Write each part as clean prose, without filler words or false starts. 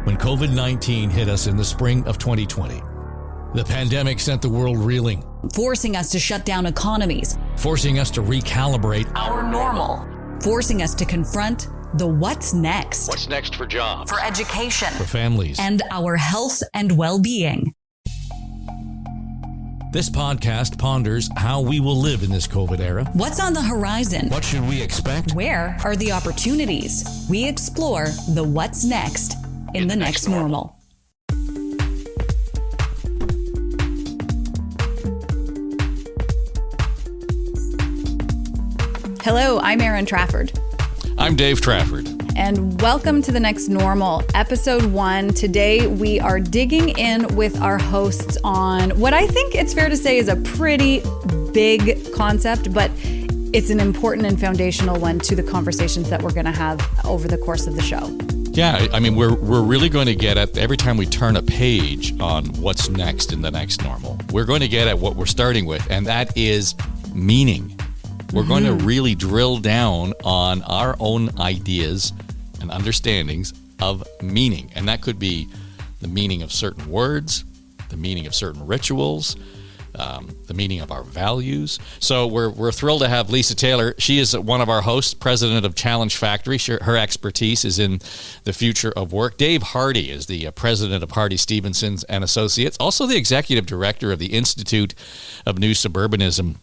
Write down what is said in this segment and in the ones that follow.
when COVID-19 hit us in the spring of 2020. The pandemic sent the world reeling, forcing us to shut down economies, forcing us to recalibrate our normal, forcing us to confront the what's next. What's next for jobs, for education, for families, and our health and well-being. This podcast ponders how we will live in this COVID era. What's on the horizon? What should we expect? Where are the opportunities? We explore the what's next in the next normal. Hello, I'm Erin Trafford. I'm Dave Trafford. And welcome to The Next Normal, Episode 1. Today, we are digging in with our hosts on what I think it's fair to say is a pretty big concept, but it's an important and foundational one to the conversations that we're going to have over the course of the show. Yeah, I mean, we're really going to get at, every time we turn a page on what's next in the next normal, we're going to get at what we're starting with, and that is meaning. We're going to really drill down on our own ideas and understandings of meaning. And that could be the meaning of certain words, the meaning of certain rituals, the meaning of our values. So we're thrilled to have Lisa Taylor. She is one of our hosts, president of Challenge Factory. Her expertise is in the future of work. Dave Hardy is the president of Hardy, Stevenson and Associates, also the executive director of the Institute of New Suburbanism.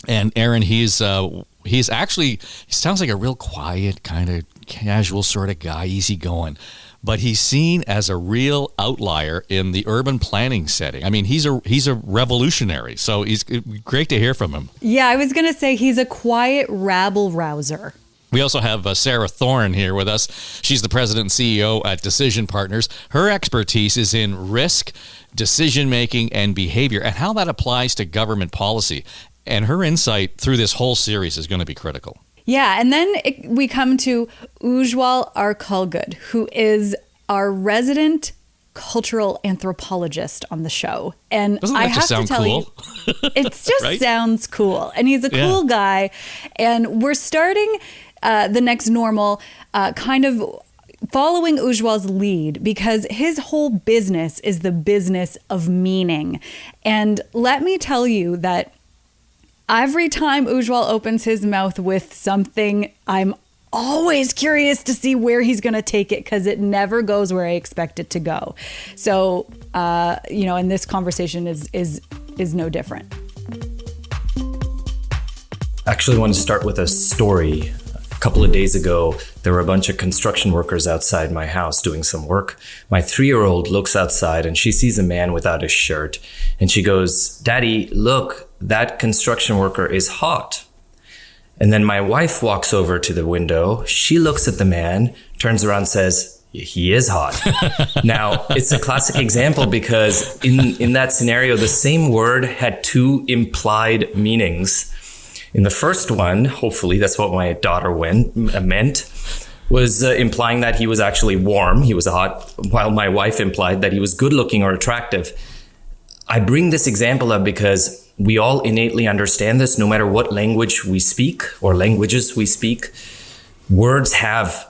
And Aaron, he sounds like a real quiet, kind of casual sort of guy, easygoing, but he's seen as a real outlier in the urban planning setting. I mean, he's a revolutionary, so it's great to hear from him. Yeah, I was going to say he's a quiet rabble rouser. We also have Sarah Thorne here with us. She's the president and CEO at Decision Partners. Her expertise is in risk, decision-making, and behavior, and how that applies to government policy. And her insight through this whole series is going to be critical. Yeah, and then we come to Ujwal Arkalgud, who is our resident cultural anthropologist on the show. And doesn't that I have to tell you, it just right? sounds cool. And he's a cool guy. And we're starting the next normal kind of following Ujwal's lead, because his whole business is the business of meaning. And let me tell you that every time Ujwal opens his mouth with something, I'm always curious to see where he's going to take it, because it never goes where I expect it to go. So, and this conversation is no different. I actually want to start with a story. A couple of days ago, there were a bunch of construction workers outside my house doing some work. My 3-year-old looks outside and she sees a man without a shirt. And she goes, "Daddy, look, that construction worker is hot." And then my wife walks over to the window. She looks at the man, turns around and says, "He is hot." Now, it's a classic example because in that scenario, the same word had two implied meanings. In the first one, hopefully that's what my daughter meant, was implying that he was actually warm, he was hot, while my wife implied that he was good looking or attractive. I bring this example up because we all innately understand this, no matter what language we speak or languages we speak. Words have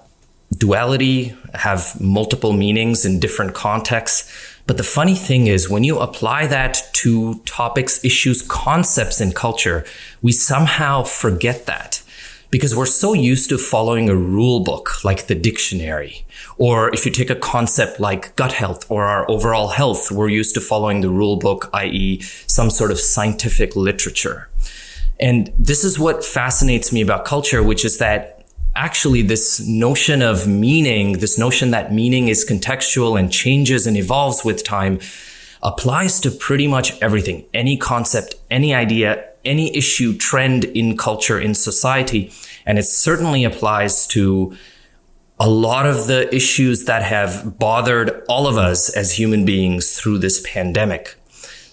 duality, have multiple meanings in different contexts. But the funny thing is, when you apply that to topics, issues, concepts in culture, we somehow forget that. Because we're so used to following a rule book like the dictionary. Or if you take a concept like gut health or our overall health, we're used to following the rule book, i.e. some sort of scientific literature. And this is what fascinates me about culture, which is that actually this notion of meaning, this notion that meaning is contextual and changes and evolves with time, applies to pretty much everything, any concept, any idea, any issue, trend in culture, in society. And it certainly applies to a lot of the issues that have bothered all of us as human beings through this pandemic.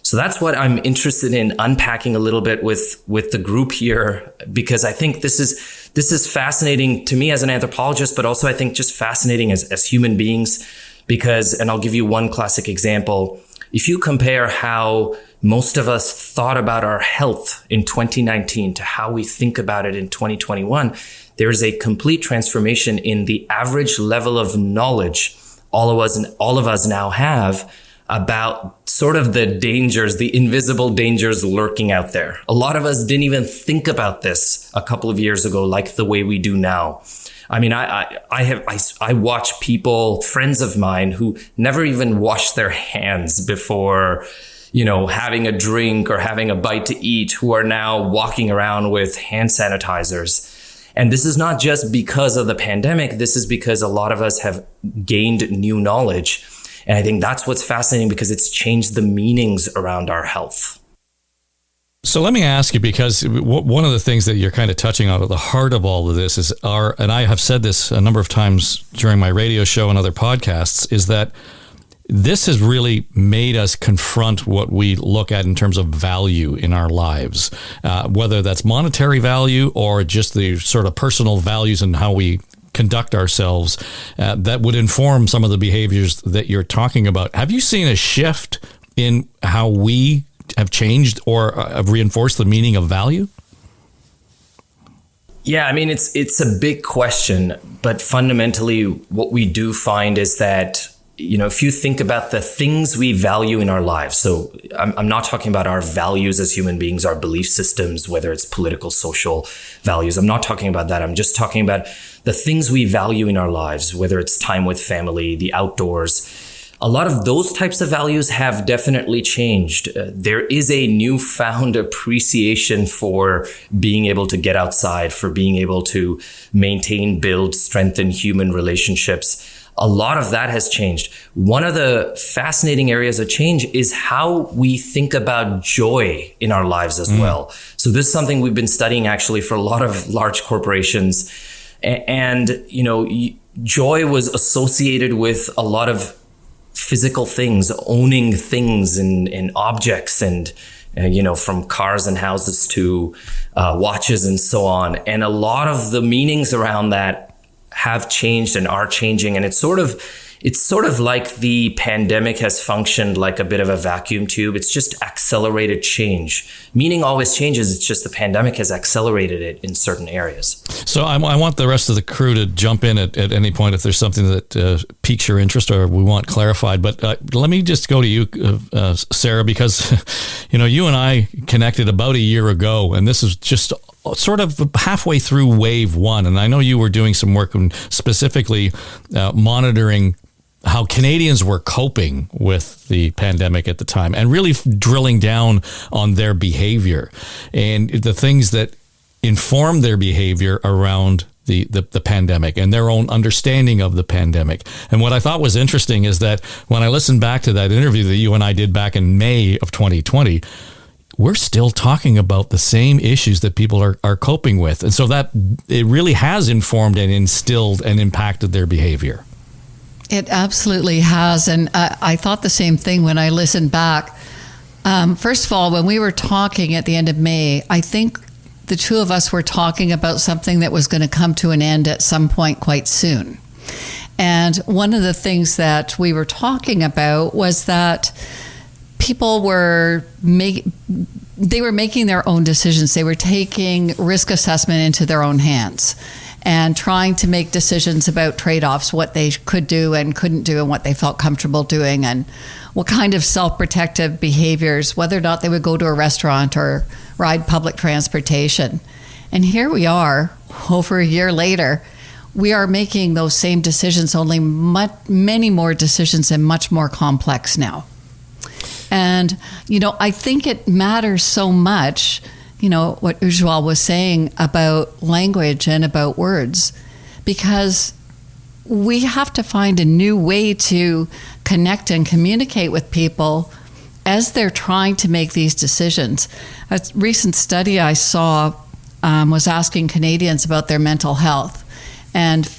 So that's what I'm interested in unpacking a little bit with the group here, because I think this is fascinating to me as an anthropologist, but also I think just fascinating as human beings, because, and I'll give you one classic example. If you compare how most of us thought about our health in 2019 to how we think about it in 2021, there is a complete transformation in the average level of knowledge all of us now have about sort of the dangers, the invisible dangers lurking out there. A lot of us didn't even think about this a couple of years ago, like the way we do now. I mean, I watch people, friends of mine, who never even wash their hands before, having a drink or having a bite to eat, who are now walking around with hand sanitizers. And this is not just because of the pandemic. This is because a lot of us have gained new knowledge. And I think that's what's fascinating, because it's changed the meanings around our health. So let me ask you, because one of the things that you're kind of touching on at the heart of all of this is and I have said this a number of times during my radio show and other podcasts, is that this has really made us confront what we look at in terms of value in our lives, whether that's monetary value or just the sort of personal values and how we conduct ourselves that would inform some of the behaviors that you're talking about. Have you seen a shift in how we have changed or have reinforced the meaning of value? Yeah, I mean, it's a big question, but fundamentally what we do find is that, if you think about the things we value in our lives, so I'm not talking about our values as human beings, our belief systems, whether it's political, social values. I'm not talking about that. I'm just talking about the things we value in our lives, whether it's time with family, the outdoors. A lot of those types of values have definitely changed. There is a newfound appreciation for being able to get outside, for being able to maintain, build, strengthen human relationships. A lot of that has changed. One of the fascinating areas of change is how we think about joy in our lives as well. So this is something we've been studying actually for a lot of large corporations. And, joy was associated with a lot of physical things, owning things and objects and, from cars and houses to watches and so on. And a lot of the meanings around that have changed and are changing. And it's sort of like the pandemic has functioned like a bit of a vacuum tube. It's just accelerated change. Meaning always changes. It's just the pandemic has accelerated it in certain areas. So I want the rest of the crew to jump in at any point if there's something that piques your interest or we want clarified. But let me just go to you, Sarah, because, you and I connected about a year ago, and this is just sort of halfway through wave one. And I know you were doing some work on specifically monitoring how Canadians were coping with the pandemic at the time and really drilling down on their behavior and the things that inform their behavior around the pandemic and their own understanding of the pandemic. And what I thought was interesting is that when I listened back to that interview that you and I did back in May of 2020, we're still talking about the same issues that people are coping with. And so that it really has informed and instilled and impacted their behavior. It absolutely has. And I thought the same thing when I listened back. First of all, when we were talking at the end of May, I think the two of us were talking about something that was going to come to an end at some point quite soon. And one of the things that we were talking about was that people were making their own decisions. They were taking risk assessment into their own hands and trying to make decisions about trade-offs, what they could do and couldn't do and what they felt comfortable doing and what kind of self-protective behaviors, whether or not they would go to a restaurant or ride public transportation. And here we are, over a year later, we are making those same decisions, only many more decisions and much more complex now. And, I think it matters so much, what Ujwal was saying about language and about words, because we have to find a new way to connect and communicate with people as they're trying to make these decisions. A recent study I saw was asking Canadians about their mental health and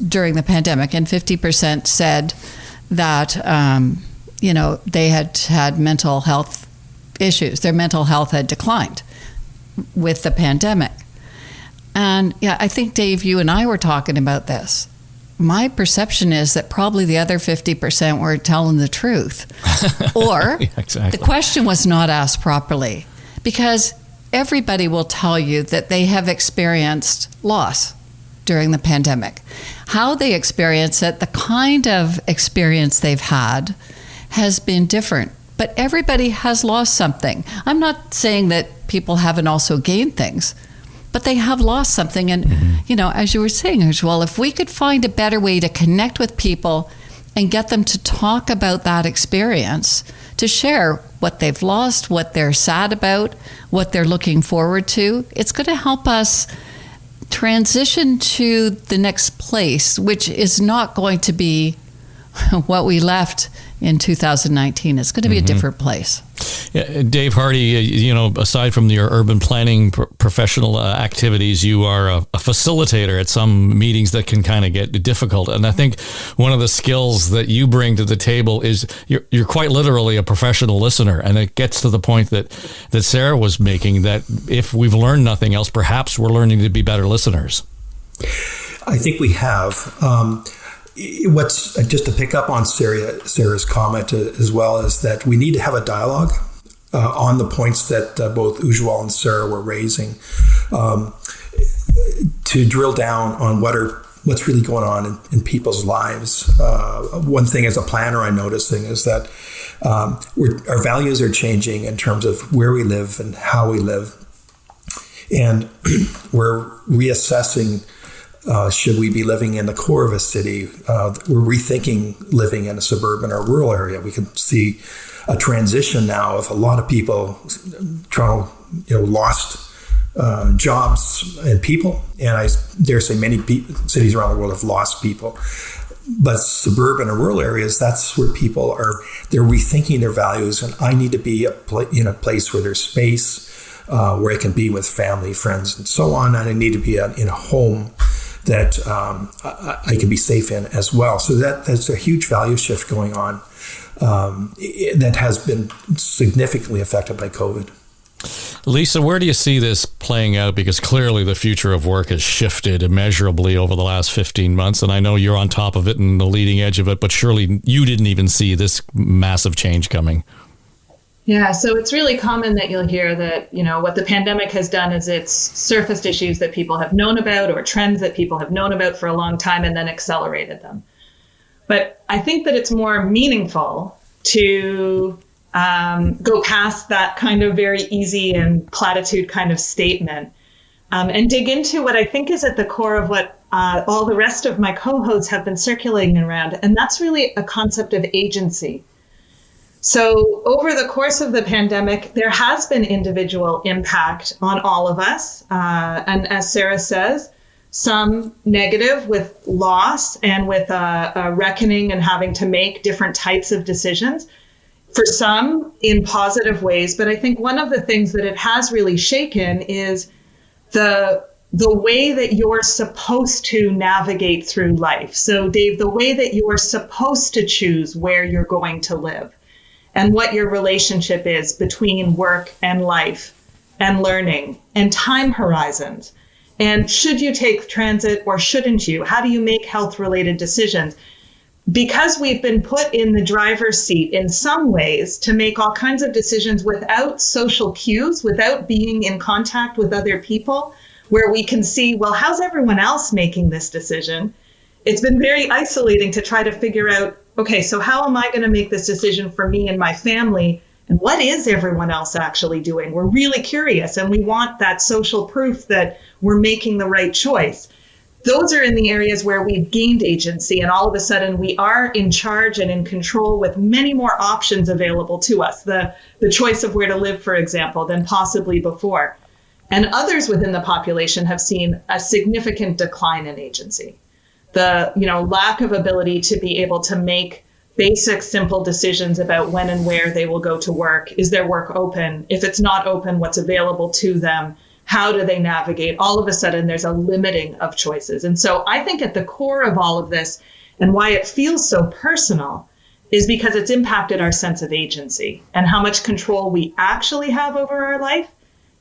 during the pandemic, and 50% said that they had mental health issues. Their mental health had declined with the pandemic. And I think, Dave, you and I were talking about this. My perception is that probably the other 50% weren't telling the truth. Or yeah, exactly. The question was not asked properly, because everybody will tell you that they have experienced loss during the pandemic. how they experience it, the kind of experience they've had has been different. But everybody has lost something. I'm not saying that people haven't also gained things, but they have lost something. And, as you were saying, Ujwal, if we could find a better way to connect with people and get them to talk about that experience, to share what they've lost, what they're sad about, what they're looking forward to, it's going to help us transition to the next place, which is not going to be what we left in 2019. It's going to be a different place. Yeah, Dave Hardy, aside from your urban planning professional activities, you are a facilitator at some meetings that can kind of get difficult. And I think one of the skills that you bring to the table is you're quite literally a professional listener. And it gets to the point that Sarah was making, that if we've learned nothing else, perhaps we're learning to be better listeners. I think we have. What's just to pick up on Sarah's comment as well, is that we need to have a dialogue on the points that both Ujwal and Sarah were raising, to drill down on what's really going on in people's lives. One thing as a planner I'm noticing is that our values are changing in terms of where we live and how we live, and we're reassessing. Should we be living in the core of a city? We're rethinking living in a suburban or rural area. We can see a transition now of a lot of people lost jobs and people. And I dare say many cities around the world have lost people. But suburban or rural areas, that's where people they're rethinking their values. And I need to be in a place where there's space, where I can be with family, friends, and so on. And I need to be in a home that I can be safe in as well. So that's a huge value shift going on that has been significantly affected by COVID. Lisa, where do you see this playing out? Because clearly the future of work has shifted immeasurably over the last 15 months. And I know you're on top of it and the leading edge of it, but surely you didn't even see this massive change coming. Yeah, so it's really common that you'll hear that, what the pandemic has done is it's surfaced issues that people have known about or trends that people have known about for a long time and then accelerated them. But I think that it's more meaningful to go past that kind of very easy and platitude kind of statement and dig into what I think is at the core of what all the rest of my co-hosts have been circulating around. And that's really a concept of agency. So over the course of the pandemic, there has been individual impact on all of us. And as Sarah says, some negative with loss and with a reckoning and having to make different types of decisions. For some in positive ways. But I think one of the things that it has really shaken is the way that you're supposed to navigate through life. So Dave, the way that you are supposed to choose where you're going to live, and what your relationship is between work and life and learning and time horizons. And should you take transit or shouldn't you? How do you make health-related decisions? Because we've been put in the driver's seat in some ways to make all kinds of decisions without social cues, without being in contact with other people, where we can see, well, how's everyone else making this decision? It's been very isolating to try to figure out, okay, so how am I going to make this decision for me and my family? And what is everyone else actually doing? We're really curious and we want that social proof that we're making the right choice. Those are in the areas where we've gained agency and all of a sudden we are in charge and in control with many more options available to us. The choice of where to live, for example, than possibly before. And others within the population have seen a significant decline in agency. The lack of ability to be able to make basic, simple decisions about when and where they will go to work. Is their work open? If it's not open, what's available to them? How do they navigate? All of a sudden, there's a limiting of choices. And so I think at the core of all of this and why it feels so personal is because it's impacted our sense of agency and how much control we actually have over our life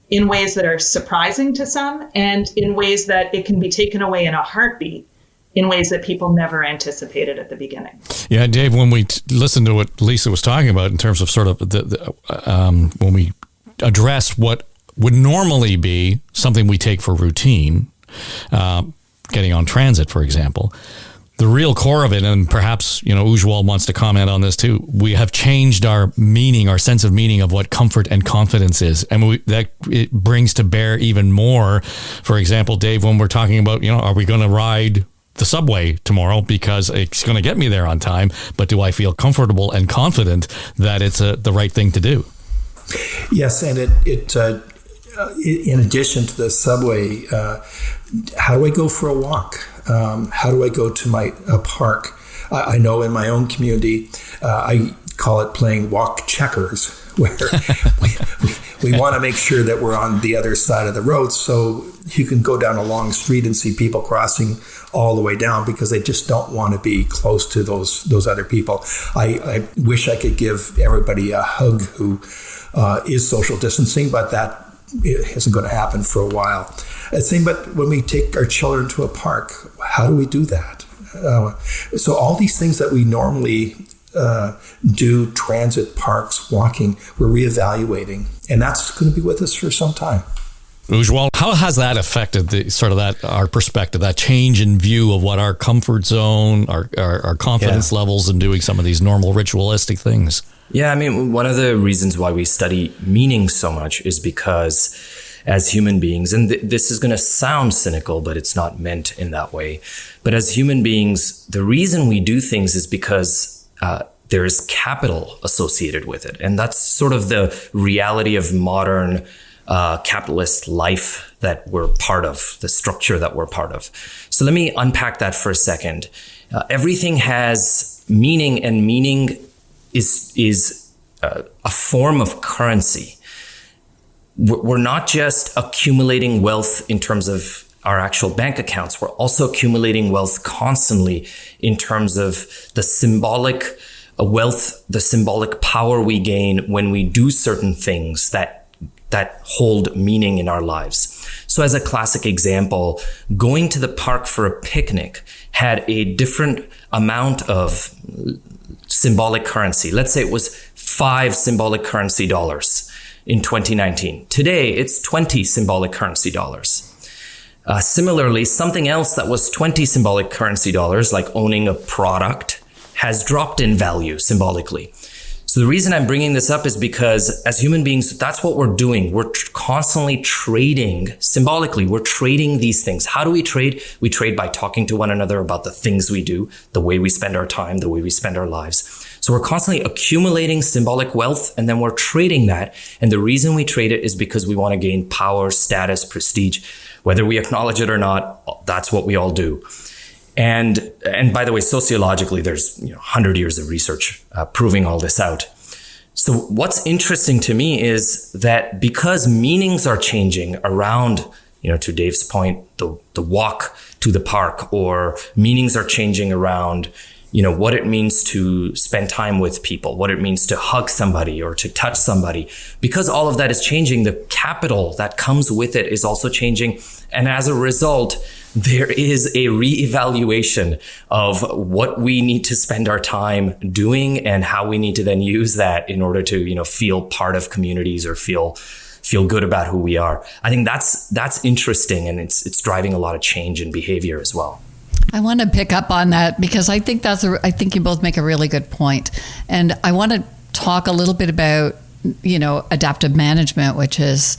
in ways that are surprising to some and in ways that it can be taken away in a heartbeat in ways that people never anticipated at the beginning. Yeah, Dave, when we listened to what Lisa was talking about in terms of sort of when we address what would normally be something we take for routine, getting on transit, for example. The real core of it, and perhaps, Ujwal wants to comment on this too, we have changed our meaning, our sense of meaning of what comfort and confidence is. And that it brings to bear even more, for example, Dave, when we're talking about, are we going to ride the subway tomorrow because it's going to get me there on time, but do I feel comfortable and confident that it's the right thing to do? Yes, and it in addition to the subway, how do I go for a walk? How do I go to a park? I know in my own community, I call it playing walk checkers, where we want to make sure that we're on the other side of the road, so you can go down a long street and see people crossing all the way down because they just don't want to be close to those other people. I wish I could give everybody a hug who is social distancing, but that it isn't going to happen for a while. But when we take our children to a park, how do we do that? So all these things that we normally do, transit, parks, walking, we're reevaluating, and that's going to be with us for some time. Ujwal, how has that affected our perspective, that change in view of what our comfort zone, our confidence levels in doing some of these normal ritualistic things? Yeah, I mean, one of the reasons why we study meaning so much is because as human beings, and this is going to sound cynical, but it's not meant in that way. But as human beings, the reason we do things is because there is capital associated with it. And that's sort of the reality of modern capitalist life that we're part of, the structure that we're part of. So let me unpack that for a second. Everything has meaning, and meaning is a form of currency. We're not just accumulating wealth in terms of our actual bank accounts. We're also accumulating wealth constantly in terms of the symbolic wealth, the symbolic power we gain when we do certain things that hold meaning in our lives. So as a classic example, going to the park for a picnic had a different amount of symbolic currency. Let's say it was 5 symbolic currency dollars in 2019. Today, it's 20 symbolic currency dollars. Similarly, something else that was 20 symbolic currency dollars, like owning a product, has dropped in value symbolically. So the reason I'm bringing this up is because as human beings, that's what we're doing. We're constantly trading symbolically. We're trading these things. How do we trade? We trade by talking to one another about the things we do, the way we spend our time, the way we spend our lives. So we're constantly accumulating symbolic wealth, and then we're trading that. And the reason we trade it is because we want to gain power, status, prestige. Whether we acknowledge it or not, that's what we all do. And by the way, sociologically, there's 100 years of research proving all this out. So what's interesting to me is that because meanings are changing around, to Dave's point, the walk to the park, or meanings are changing around, what it means to spend time with people, what it means to hug somebody or to touch somebody. Because all of that is changing, the capital that comes with it is also changing. And as a result, there is a reevaluation of what we need to spend our time doing and how we need to then use that in order to, feel part of communities or feel good about who we are. I think that's interesting, and it's driving a lot of change in behavior as well. I want to pick up on that because I think I think you both make a really good point. And I want to talk a little bit about, adaptive management, which is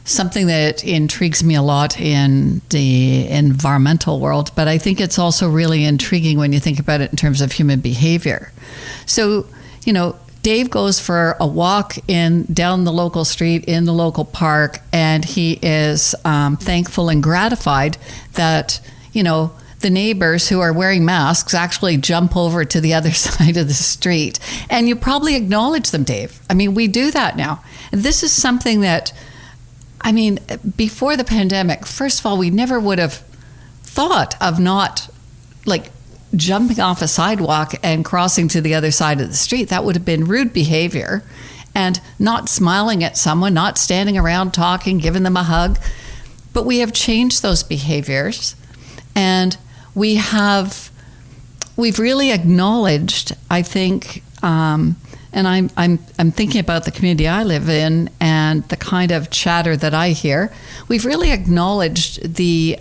something that intrigues me a lot in the environmental world, but I think it's also really intriguing when you think about it in terms of human behavior. So, Dave goes for a walk down the local street in the local park, and he is thankful and gratified that, the neighbors who are wearing masks actually jump over to the other side of the street. And you probably acknowledge them, Dave. I mean, we do that now. And this is something that, before the pandemic, first of all, we never would have thought of not jumping off a sidewalk and crossing to the other side of the street. That would have been rude behavior, and not smiling at someone, not standing around talking, giving them a hug. But we have changed those behaviors, and we've really acknowledged, I think, and I'm thinking about the community I live in and the kind of chatter that I hear. We've really acknowledged the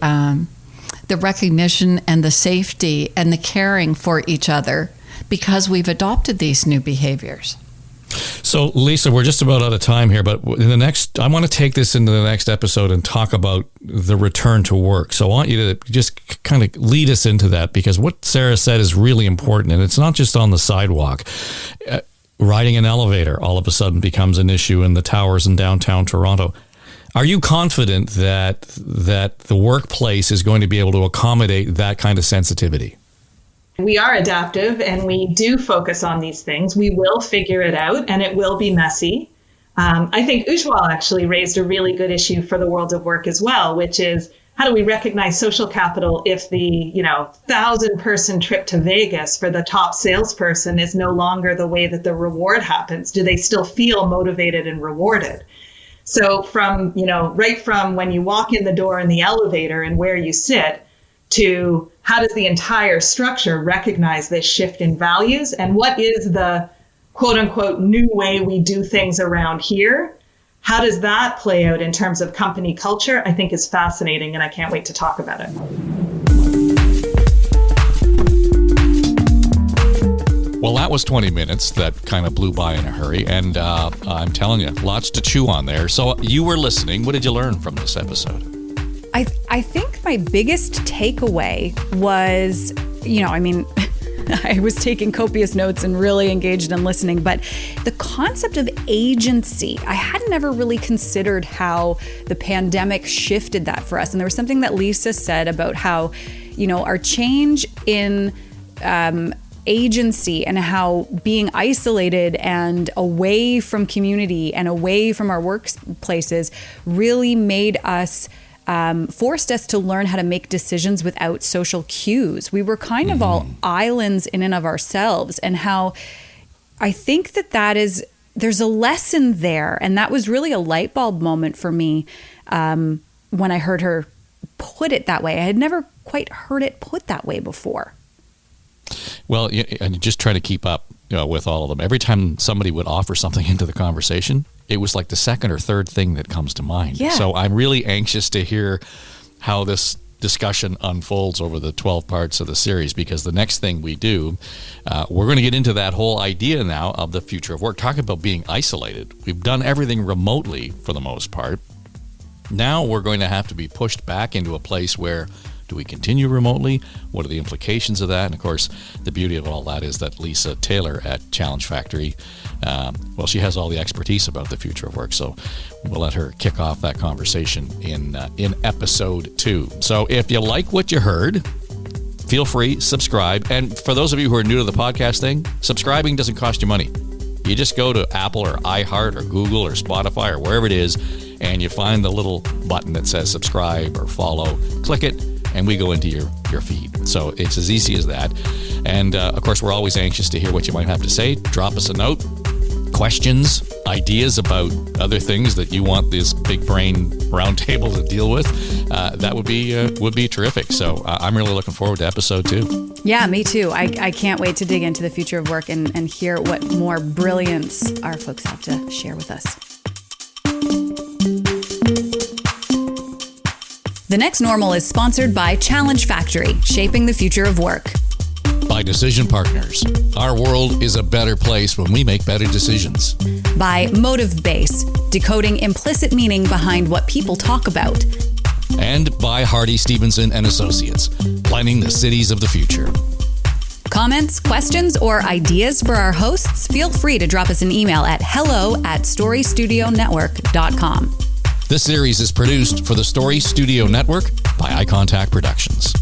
the recognition and the safety and the caring for each other because we've adopted these new behaviors. So, Lisa, we're just about out of time here, but I want to take this into the next episode and talk about the return to work. So I want you to just kind of lead us into that, because what Sarah said is really important, and it's not just on the sidewalk. Riding an elevator all of a sudden becomes an issue in the towers in downtown Toronto. Are you confident that the workplace is going to be able to accommodate that kind of sensitivity? We are adaptive and we do focus on these things. We will figure it out and it will be messy. I think Ujwal actually raised a really good issue for the world of work as well, which is how do we recognize social capital if the 1,000-person trip to Vegas for the top salesperson is no longer the way that the reward happens? Do they still feel motivated and rewarded? So from, right from when you walk in the door in the elevator and where you sit, to how does the entire structure recognize this shift in values, and what is the quote unquote new way we do things around here? How does that play out in terms of company culture? I think is fascinating, and I can't wait to talk about it. Well, that was 20 minutes that kind of blew by in a hurry, and I'm telling you, lots to chew on there. So you were listening. What did you learn from this episode? I think my biggest takeaway was, I was taking copious notes and really engaged in listening, but the concept of agency, I hadn't ever really considered how the pandemic shifted that for us. And there was something that Lisa said about how, our change in agency and how being isolated and away from community and away from our workplaces really made us forced us to learn how to make decisions without social cues. We were kind of all islands in and of ourselves, and how I think there's a lesson there. And that was really a light bulb moment for me when I heard her put it that way. I had never quite heard it put that way before. Well, and you just try to keep up with all of them. Every time somebody would offer something into the conversation, it was like the second or third thing that comes to mind. Yeah. So I'm really anxious to hear how this discussion unfolds over the 12 parts of the series, because the next thing we do, we're going to get into that whole idea now of the future of work, talking about being isolated. We've done everything remotely for the most part. Now we're going to have to be pushed back into a place where, do we continue remotely? What are the implications of that? And of course, the beauty of all that is that Lisa Taylor at Challenge Factory, she has all the expertise about the future of work. So we'll let her kick off that conversation in episode 2. So if you like what you heard, feel free, subscribe. And for those of you who are new to the podcast thing, subscribing doesn't cost you money. You just go to Apple or iHeart or Google or Spotify or wherever it is, and you find the little button that says subscribe or follow. Click it, and we go into your feed. So it's as easy as that. And of course, we're always anxious to hear what you might have to say. Drop us a note, questions, ideas about other things that you want this big brain roundtable to deal with. That would be terrific. So I'm really looking forward to episode 2. Yeah, me too. I can't wait to dig into the future of work and hear what more brilliance our folks have to share with us. The Next Normal is sponsored by Challenge Factory, shaping the future of work. By Decision Partners. Our world is a better place when we make better decisions. By Motivbase, decoding implicit meaning behind what people talk about. And by Hardy Stevenson and Associates, planning the cities of the future. Comments, questions, or ideas for our hosts? Feel free to drop us an email at hello@storystudionetwork.com. This series is produced for the Story Studio Network by Eye Contact Productions.